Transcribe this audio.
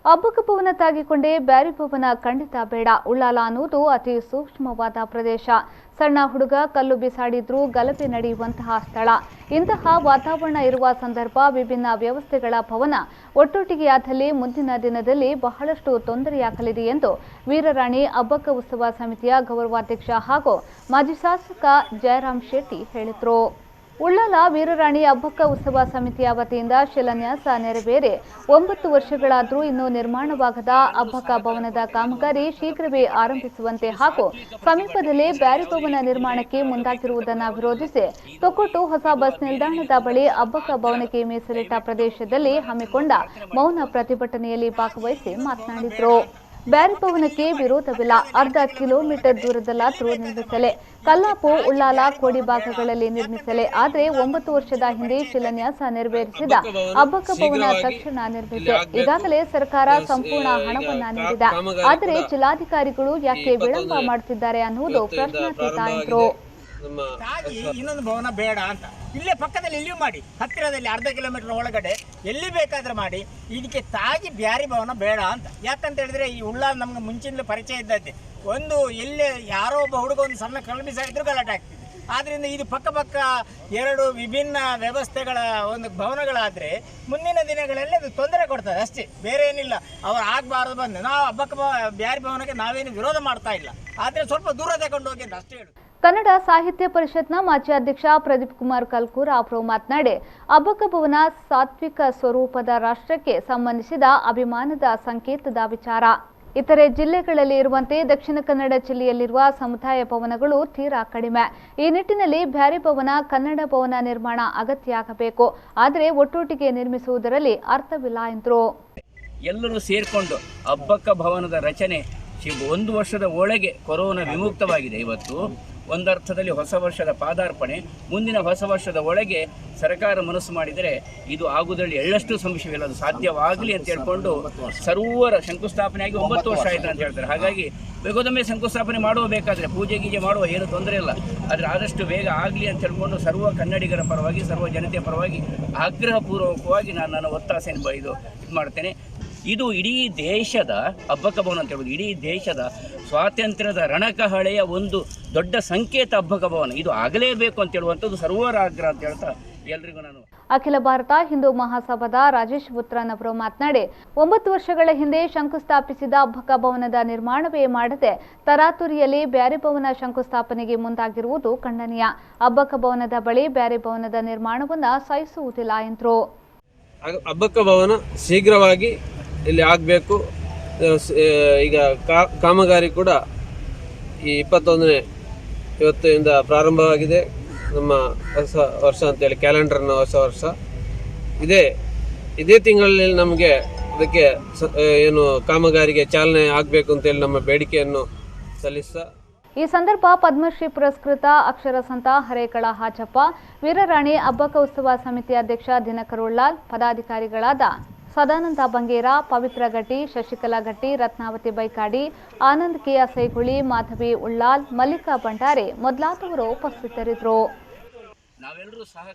ಹಬ್ಬಕಪ್ಪವನ್ನ ತಾಗಿಕೊಂಡೇ ಬ್ಯಾರಿ ಭವನ ಖಂಡಿತ ಬೇಡ. ಉಳ್ಳಾಲ ಅನ್ನುವುದು ಅತಿ ಸೂಕ್ಷ್ಮವಾದ ಪ್ರದೇಶ. ಸಣ್ಣ ಹುಡುಗ ಕಲ್ಲು ಬಿಸಾಡಿದ್ರೂ ಗಲಭೆ ನಡೆಯುವಂತಹ ಸ್ಥಳ. ಇಂತಹ ವಾತಾವರಣ ಇರುವ ಸಂದರ್ಭ ವಿಭಿನ್ನ ವ್ಯವಸ್ಥೆಗಳ ಭವನ ಒಟ್ಟೊಟ್ಟಿಗೆಯಾದಲ್ಲಿ ಮುಂದಿನ ದಿನದಲ್ಲಿ ಬಹಳಷ್ಟು ತೊಂದರೆಯಾಗಲಿದೆ ಎಂದು ವೀರರಾಣಿ ಹಬ್ಬಕ್ಕ ಉತ್ಸವ ಸಮಿತಿಯ ಗೌರವಾಧ್ಯಕ್ಷ ಹಾಗೂ ಮಾಜಿ ಶಾಸಕ ಜಯರಾಮ್ ಶೆಟ್ಟಿ ಹೇಳಿದರು. ಉಳ್ಳಾಲ ವೀರರಾಣಿ ಹಬ್ಬಕ್ಕ ಉತ್ಸವ ಸಮಿತಿಯ ವತಿಯಿಂದ ಶಿಲಾನ್ಯಾಸ ನೆರವೇರಿ 9 ವರ್ಷಗಳಾದರೂ ಇನ್ನೂ ನಿರ್ಮಾಣವಾಗದ ಹಬ್ಬಕ್ಕ ಭವನದ ಕಾಮಗಾರಿ ಶೀಘ್ರವೇ ಆರಂಭಿಸುವಂತೆ ಹಾಗೂ ಸಮೀಪದಲ್ಲೇ ಬ್ಯಾರಿ ಭವನ ನಿರ್ಮಾಣಕ್ಕೆ ಮುಂದಾಗಿರುವುದನ್ನು ವಿರೋಧಿಸಿ ತೊಕ್ಕೊಟ್ಟು ಹೊಸ ಬಸ್ ನಿಲ್ದಾಣದ ಬಳಿ ಹಬ್ಬಕ್ಕ ಭವನಕ್ಕೆ ಮೀಸಲಿಟ್ಟ ಪ್ರದೇಶದಲ್ಲಿ ಹಮ್ಮಿಕೊಂಡ ಮೌನ ಪ್ರತಿಭಟನೆಯಲ್ಲಿ ಭಾಗವಹಿಸಿ ಮಾತನಾಡಿದರು. ಬ್ಯಾರಿ ಭವನಕ್ಕೆ ವಿರೋಧವಿಲ್ಲ. ಅರ್ಧ ಕಿಲೋಮೀಟರ್ ದೂರದಲ್ಲಾದರೂ ನಿರ್ಮಿಸಲೆ, ಕಲ್ಲಾಪು, ಉಳ್ಳಾಲ, ಕೋಡಿ ಭಾಗಗಳಲ್ಲಿ ನಿರ್ಮಿಸಲೆ. ಆದರೆ 9 ವರ್ಷದ ಹಿಂದೆ ಶಿಲಾನ್ಯಾಸ ನೆರವೇರಿಸಿದ ಹಬ್ಬಕ್ಕ ಭವನ ತಕ್ಷಣ ನಿರ್ಮಿಸಿ. ಈಗಾಗಲೇ ಸರ್ಕಾರ ಸಂಪೂರ್ಣ ಹಣವನ್ನ ನೀಡಿದೆ. ಆದರೆ ಜಿಲ್ಲಾಧಿಕಾರಿಗಳು ಯಾಕೆ ವಿಳಂಬ ಮಾಡುತ್ತಿದ್ದಾರೆ ಅನ್ನುವುದು ಪ್ರಶ್ನಾತೀತ ಎಂದರು. ಇನ್ನೊಂದು ಭವನ ಬೇಡ ಅಂತ ಇಲ್ಲೇ ಪಕ್ಕದಲ್ಲಿ ಎಲ್ಲಿಯೂ ಮಾಡಿ, ಹತ್ತಿರದಲ್ಲಿ ಅರ್ಧ ಕಿಲೋಮೀಟರ್ ಒಳಗಡೆ ಎಲ್ಲಿ ಬೇಕಾದ್ರೆ ಮಾಡಿ. ಇದಕ್ಕೆ ತಾಗಿ ಬ್ಯಾರಿ ಭವನ ಬೇಡ ಅಂತ. ಯಾಕಂತ ಹೇಳಿದ್ರೆ ಈ ಉಳ್ಳಾಲ ನಮ್ಗೆ ಮುಂಚಿನ ಪರಿಚಯ ಇದ್ದದ್ದೇ. ಒಂದು ಎಲ್ಲೇ ಯಾರೋ ಒಬ್ಬ ಹುಡುಗ ಒಂದು ಸಣ್ಣ ಕಲ್ಲು ಬಿಸಾಡಿದ್ರು ಗಲಾಟೆ ಆಗ್ತಿದೆ. ಆದ್ರಿಂದ ಇದು ಪಕ್ಕ ಎರಡು ವಿಭಿನ್ನ ವ್ಯವಸ್ಥೆಗಳ ಒಂದು ಭವನಗಳಾದ್ರೆ ಮುಂದಿನ ದಿನಗಳಲ್ಲಿ ಅದು ತೊಂದರೆ ಕೊಡ್ತದೆ ಅಷ್ಟೇ, ಬೇರೆ ಏನಿಲ್ಲ. ಅವ್ರು ಆಗಬಾರದು ಬಂದು ನಾವು ಹಬ್ಬಕ್ಕ ಬ್ಯಾರಿ ಭವನಕ್ಕೆ ನಾವೇನು ವಿರೋಧ ಮಾಡ್ತಾ ಇಲ್ಲ, ಆದ್ರೆ ಸ್ವಲ್ಪ ದೂರ ತಗೊಂಡು ಹೋಗಿ ಅಂತ ಅಷ್ಟೇ ಹೇಳುದು. ಕನ್ನಡ ಸಾಹಿತ್ಯ ಪರಿಷತ್ನ ಮಾಜಿ ಅಧ್ಯಕ್ಷ ಪ್ರದೀಪ್ ಕುಮಾರ್ ಕಲ್ಕೂರ್ ಅವರು ಮಾತನಾಡಿ, ಹಬ್ಬಕ್ಕ ಭವನ ಸಾತ್ವಿಕ ಸ್ವರೂಪದ ರಾಷ್ಟ್ರಕ್ಕೆ ಸಂಬಂಧಿಸಿದ ಅಭಿಮಾನದ ಸಂಕೇತದ ವಿಚಾರ. ಇತರೆ ಜಿಲ್ಲೆಗಳಲ್ಲಿ ಇರುವಂತೆ ದಕ್ಷಿಣ ಕನ್ನಡ ಜಿಲ್ಲೆಯಲ್ಲಿರುವ ಸಮುದಾಯ ಭವನಗಳು ತೀರಾ ಕಡಿಮೆ. ಈ ನಿಟ್ಟಿನಲ್ಲಿ ಬ್ಯಾರಿ ಭವನ, ಕನ್ನಡ ಭವನ ನಿರ್ಮಾಣ ಅಗತ್ಯ ಆಗಬೇಕು. ಆದರೆ ಒಟ್ಟೊಟ್ಟಿಗೆ ನಿರ್ಮಿಸುವುದರಲ್ಲಿ ಅರ್ಥವಿಲ್ಲ ಎಂದರು. ಎಲ್ಲರೂ ಸೇರಿಕೊಂಡು ಹಬ್ಬಕ್ಕ ಭವನದ ರಚನೆ 1 ವರ್ಷದ ಒಳಗೆ ಕೊರೋನಾ ವಿಮುಕ್ತವಾಗಿದೆ. ಇವತ್ತು ಒಂದರ್ಥದಲ್ಲಿ ಹೊಸ ವರ್ಷದ ಪಾದಾರ್ಪಣೆ, ಮುಂದಿನ ಹೊಸ ವರ್ಷದ ಒಳಗೆ ಸರ್ಕಾರ ಮನಸ್ಸು ಮಾಡಿದರೆ ಇದು ಆಗುವುದರಲ್ಲಿ ಎಳ್ಳಷ್ಟು ಸಂಶಯವಿಲ್ಲ, ಅದು ಸಾಧ್ಯವಾಗಲಿ ಅಂತ ಹೇಳ್ಕೊಂಡು ಸರ್ವರ ಶಂಕುಸ್ಥಾಪನೆ ಆಗಿ 9 ವರ್ಷ ಆಯಿತು ಅಂತ ಹೇಳ್ತಾರೆ. ಹಾಗಾಗಿ ಬೇಗದೊಮ್ಮೆ ಶಂಕುಸ್ಥಾಪನೆ ಬೇಕಾದರೆ ಪೂಜೆ ಗೀಜೆ ಮಾಡುವ ಏನು ತೊಂದರೆ ಇಲ್ಲ, ಆದರೆ ಆದಷ್ಟು ಬೇಗ ಆಗಲಿ ಅಂತ ಹೇಳ್ಕೊಂಡು ಸರ್ವ ಕನ್ನಡಿಗರ ಪರವಾಗಿ, ಸರ್ವ ಜನತೆಯ ಪರವಾಗಿ ಆಗ್ರಹಪೂರ್ವಕವಾಗಿ ನಾನು ಒತ್ತಾಸೆಯನ್ನು ಇದು ಮಾಡ್ತೇನೆ. ಇದು ಇಡೀ ದೇಶದ ಹಬ್ಬಕ್ಕ ಭವನ ಅಂತ ಹೇಳೋದು, ಇಡೀ ದೇಶದ ಸ್ವಾತಂತ್ರ್ಯದ ರಣಕಹಳೆಯ ಒಂದು ದೊಡ್ಡ ಸಂಕೇತ ಹಬ್ಬಕ್ಕ ಭವನ. ಇದು ಆಗಲೇಬೇಕು ಅಂತ ಹೇಳುವಂಥದ್ದು ಸರ್ವರ ಆಗ್ರಹ ಅಂತ ಹೇಳ್ತಾ ಎಲ್ರಿಗೂ ನಾನು. ಅಖಿಲ ಭಾರತ ಹಿಂದೂ ಮಹಾಸಭಾದ ರಾಜೇಶ್ ಬುತ್ರನ್ ಅವರು ಮಾತನಾಡಿ, 9 ವರ್ಷಗಳ ಹಿಂದೆ ಶಂಕುಸ್ಥಾಪಿಸಿದ ಹಬ್ಬಕ್ಕ ಭವನದ ನಿರ್ಮಾಣವೇ ಮಾಡದೆ ತರಾತುರಿಯಲ್ಲಿ ಬ್ಯಾರಿ ಭವನ ಶಂಕುಸ್ಥಾಪನೆಗೆ ಮುಂದಾಗಿರುವುದು ಖಂಡನೀಯ. ಹಬ್ಬಕ್ಕ ಭವನದ ಬಳಿ ಬ್ಯಾರಿ ಭವನದ ನಿರ್ಮಾಣವನ್ನು ಸಹಿಸುವುದಿಲ್ಲ ಎಂದರು. ಹಬ್ಬಕ್ಕ ಭವನ ಶೀಘ್ರವಾಗಿ ಇಲ್ಲಿ ಆಗಬೇಕು. ಈಗ ಕಾಮಗಾರಿ ಕೂಡ ಈ 21ನೇ ಇವತ್ತಿಂದ ಪ್ರಾರಂಭವಾಗಿದೆ. ನಮ್ಮ ಹೊಸ ವರ್ಷ ಅಂತೇಳಿ ಕ್ಯಾಲೆಂಡರ್ನ ಹೊಸ ವರ್ಷ ಇದೇ ತಿಂಗಳಲ್ಲಿ ನಮಗೆ ಅದಕ್ಕೆ ಏನು ಕಾಮಗಾರಿಗೆ ಚಾಲನೆ ಆಗಬೇಕು ಅಂತೇಳಿ ನಮ್ಮ ಬೇಡಿಕೆಯನ್ನು ಸಲ್ಲಿಸ್ತಾ, ಈ ಸಂದರ್ಭ ಪದ್ಮಶ್ರೀ ಪುರಸ್ಕೃತ ಅಕ್ಷರ ಸಂತ ಹರೇಕಳ ಹಾಜಪ್ಪ, ವೀರರಾಣಿ ಹಬ್ಬಕ್ಕ ಉತ್ಸವ ಸಮಿತಿ ಅಧ್ಯಕ್ಷ ದಿನಕರ್ ಉಳ್ಳಾಲ್, ಪದಾಧಿಕಾರಿಗಳಾದ ಸದಾನಂದ ಬಂಗೇರ, ಪವಿತ್ರ ಗಟ್ಟಿ, ಶಶಿಕಲಾ ಗಟ್ಟಿ, ರತ್ನಾವತಿ ಬೈಕಾಡಿ, ಆನಂದ್ ಕೆ ಸೈಗುಳಿ, ಮಾಧವಿ ಉಳ್ಳಾಲ್, ಮಲ್ಲಿಕಾ ಭಂಡಾರಿ ಮೊದಲಾದವರು ಉಪಸ್ಥಿತರಿದ್ದರು.